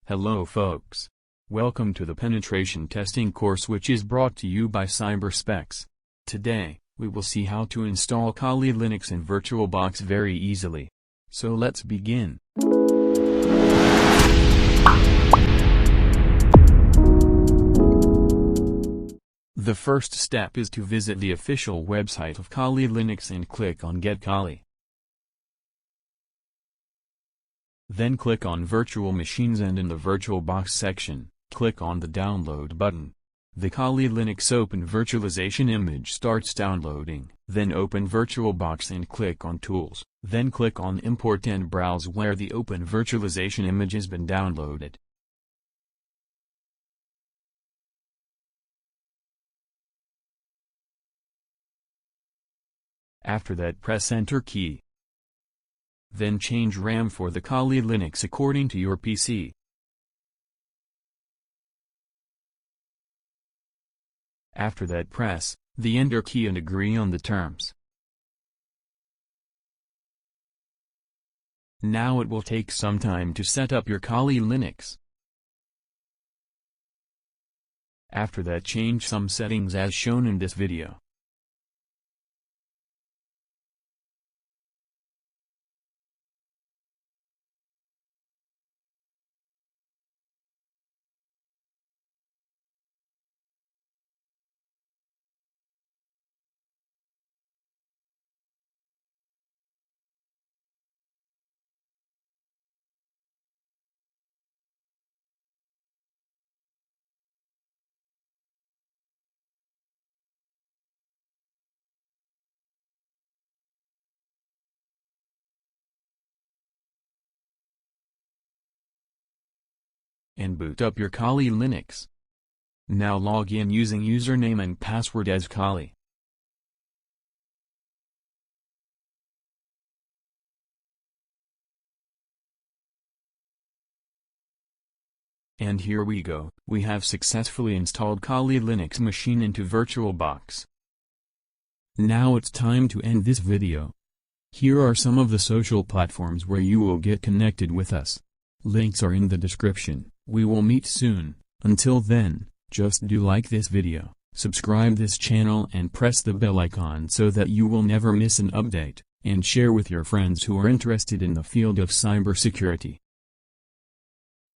Hello folks. Welcome to the penetration testing course, which is brought to you by Cyberspecs. Today, we will see how to install Kali Linux in VirtualBox very easily. So let's begin. The first step is to visit the official website of Kali Linux and click on Get Kali. Then click on Virtual Machines and in the VirtualBox section, click on the Download button. The Kali Linux Open Virtualization image starts downloading. Then open VirtualBox and click on Tools. Then click on Import and browse where the Open Virtualization image has been downloaded. After that, press Enter key. Then change RAM for the Kali Linux according to your PC. After that, press the Enter key and agree on the terms. Now it will take some time to set up your Kali Linux. After that, change some settings as shown in this video. And boot up your Kali Linux. Now log in using username and password as Kali. And here we go, we have successfully installed Kali Linux machine into VirtualBox. Now it's time to end this video. Here are some of the social platforms where you will get connected with us. Links are in the description. We will meet soon. Until then, just do like this video, subscribe this channel and press the bell icon so that you will never miss an update, and share with your friends who are interested in the field of cybersecurity.